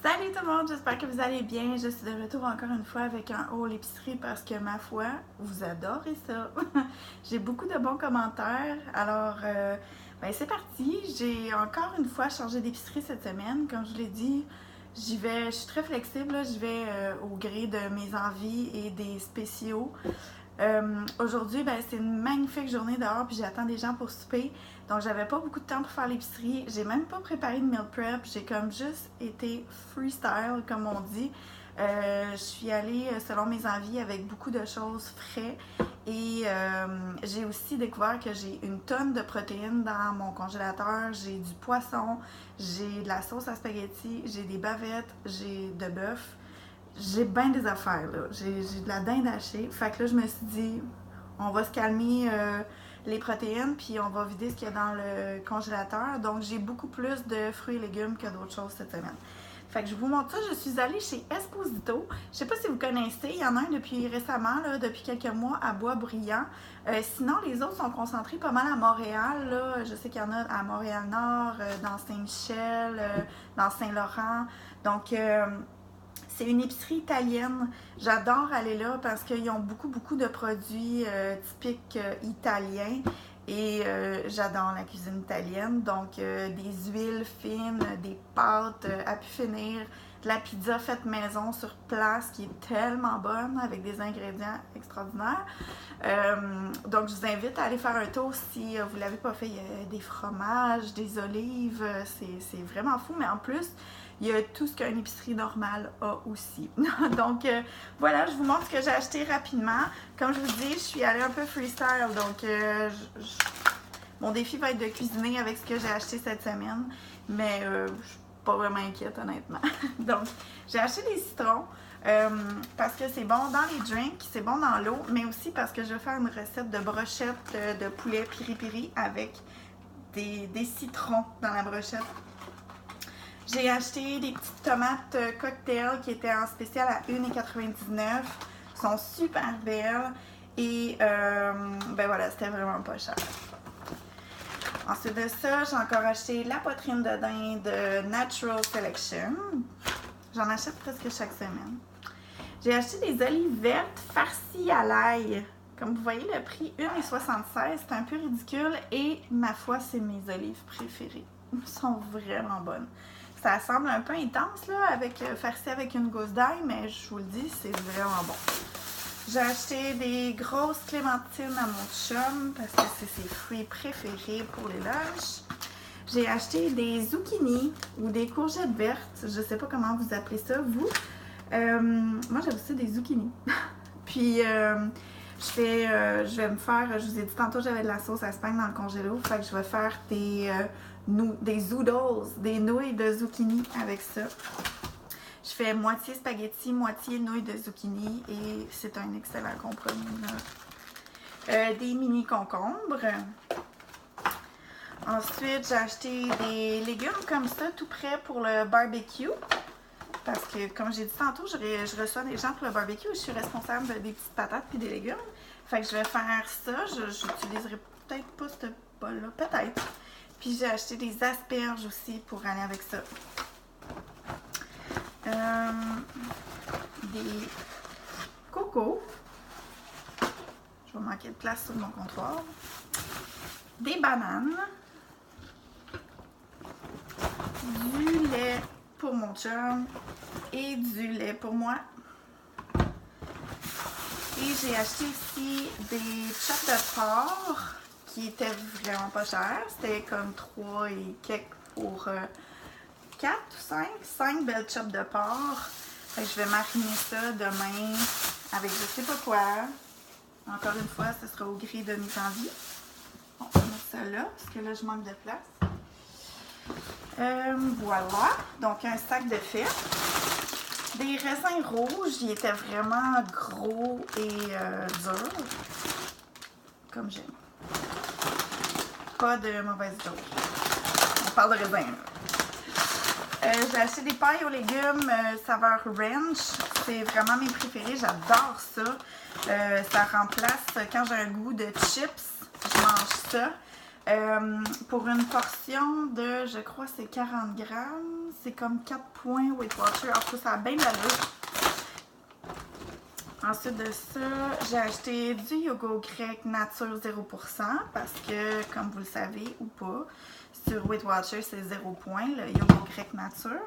Salut tout le monde, j'espère que vous allez bien. Je suis de retour encore une fois avec un haul épicerie parce que ma foi, vous adorez ça. J'ai beaucoup de bons commentaires, alors ben c'est parti. J'ai encore une fois changé d'épicerie cette semaine. Comme je vous l'ai dit, j'y vais, je suis très flexible, j'y vais au gré de mes envies et des spéciaux. Aujourd'hui, ben, c'est une magnifique journée dehors, puis j'attends des gens pour souper. Donc, j'avais pas beaucoup de temps pour faire l'épicerie. J'ai même pas préparé de meal prep. J'ai comme juste été freestyle, comme on dit. Je suis allée selon mes envies avec beaucoup de choses frais. Et j'ai aussi découvert que j'ai une tonne de protéines dans mon congélateur. J'ai du poisson, j'ai de la sauce à spaghetti, j'ai des bavettes, j'ai de bœuf. J'ai bien des affaires, là. J'ai de la dinde hachée. Fait que là, je me suis dit, on va se calmer les protéines, puis on va vider ce qu'il y a dans le congélateur. Donc, j'ai beaucoup plus de fruits et légumes que d'autres choses cette semaine. Fait que je vous montre ça. Je suis allée chez Esposito. Je sais pas si vous connaissez. Il y en a un depuis récemment, là, depuis quelques mois, à Bois-Brillant. Sinon, les autres sont concentrés pas mal à Montréal, là. Je sais qu'il y en a à Montréal-Nord, dans Saint-Michel, dans Saint-Laurent. Donc, c'est une épicerie italienne. J'adore aller là parce qu'ils ont beaucoup de produits typiques italiens. Et j'adore la cuisine italienne. Donc, des huiles fines, des pâtes à pu finir, de la pizza faite maison sur place qui est tellement bonne avec des ingrédients extraordinaires. Donc, je vous invite à aller faire un tour si vous ne l'avez pas fait. Il y a des fromages, des olives. C'est vraiment fou. Mais en plus, il y a tout ce qu'une épicerie normale a aussi. Donc, voilà, je vous montre ce que j'ai acheté rapidement. Comme je vous dis, je suis allée un peu freestyle. Donc, mon défi va être de cuisiner avec ce que j'ai acheté cette semaine. Mais je suis pas vraiment inquiète, honnêtement. Donc, j'ai acheté des citrons parce que c'est bon dans les drinks, c'est bon dans l'eau, mais aussi parce que je vais faire une recette de brochette de poulet piri-piri avec des citrons dans la brochette. J'ai acheté des petites tomates cocktail qui étaient en spécial à 1,99 $. Elles sont super belles et ben voilà, c'était vraiment pas cher. Ensuite de ça, j'ai encore acheté la poitrine de dinde Natural Selection. J'en achète presque chaque semaine. J'ai acheté des olives vertes farcies à l'ail. Comme vous voyez, le prix 1,76 $, c'est un peu ridicule et ma foi, c'est mes olives préférées. Elles sont vraiment bonnes. Ça semble un peu intense, là, avec farci avec une gousse d'ail, mais je vous le dis, c'est vraiment bon. J'ai acheté des grosses clémentines à mon chum, parce que c'est ses fruits préférés pour les lunchs. J'ai acheté des zucchini ou des courgettes vertes. Je sais pas comment vous appelez ça, vous. Moi, j'ai aussi des zucchini. Puis, je vais me faire, je vous ai dit tantôt, j'avais de la sauce à spag dans le congélo. Fait que je vais faire des zoodles, des nouilles de zucchini avec ça. Je fais moitié spaghetti, moitié nouilles de zucchini et c'est un excellent compromis. Des mini concombres. Ensuite, j'ai acheté des légumes comme ça, tout prêt pour le barbecue. Parce que, comme j'ai dit tantôt, je reçois des gens pour le barbecue et je suis responsable des petites patates et des légumes. Fait que je vais faire ça. J'utiliserai peut-être pas ce bol-là, peut-être. Puis j'ai acheté des asperges aussi pour aller avec ça. Des cocos. Je vais manquer de place sur mon comptoir. Des bananes. Du lait pour mon chum et du lait pour moi. Et j'ai acheté ici des chops de porc qui étaient vraiment pas chers. C'était comme 3 et quelques pour 4 ou 5 belles chops de porc. Fait que je vais mariner ça demain avec je sais pas quoi. Encore une fois, ce sera au gré de mes envies. Bon, on va mettre ça là parce que là je manque de place. Voilà, donc un sac de fèves. Des raisins rouges, ils étaient vraiment gros et durs, comme j'aime. Pas de mauvaise joke. On parle de raisins. J'ai acheté des pailles aux légumes saveur ranch. C'est vraiment mes préférés, j'adore ça. Ça remplace, quand j'ai un goût de chips, je mange ça. Pour une portion de, je crois, c'est 40 grammes. C'est comme 4 points Weight Watcher. En tout cas, ça a bien de l'allure. Ensuite de ça, j'ai acheté du yogourt grec nature 0% parce que, comme vous le savez ou pas, sur Weight Watcher, c'est 0 point, le yogourt grec nature.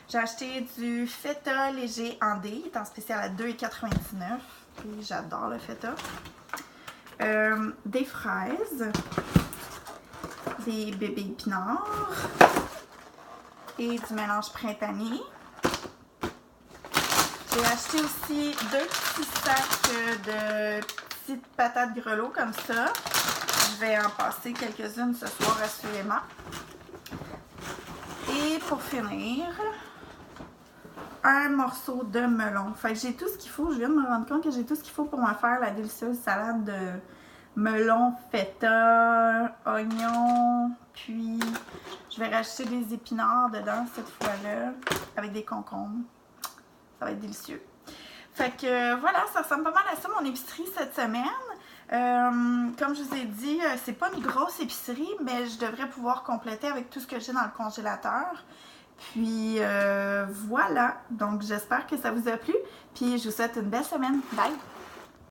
J'ai acheté du feta léger en D, il est en spécial à 2,99 $. Puis j'adore le feta. Des fraises, des bébés épinards et du mélange printanier. J'ai acheté aussi 2 petits sacs de petites patates grelots comme ça. Je vais en passer quelques-unes ce soir assurément. Et pour finir, un morceau de melon. Fait que j'ai tout ce qu'il faut. Je viens de me rendre compte que j'ai tout ce qu'il faut pour me faire la délicieuse salade de melon, feta, oignon. Puis je vais rajouter des épinards dedans cette fois-là avec des concombres. Ça va être délicieux. Fait que voilà, ça ressemble pas mal à ça mon épicerie cette semaine. Comme je vous ai dit, c'est pas une grosse épicerie, mais je devrais pouvoir compléter avec tout ce que j'ai dans le congélateur. Puis voilà, donc j'espère que ça vous a plu. Puis je vous souhaite une belle semaine. Bye!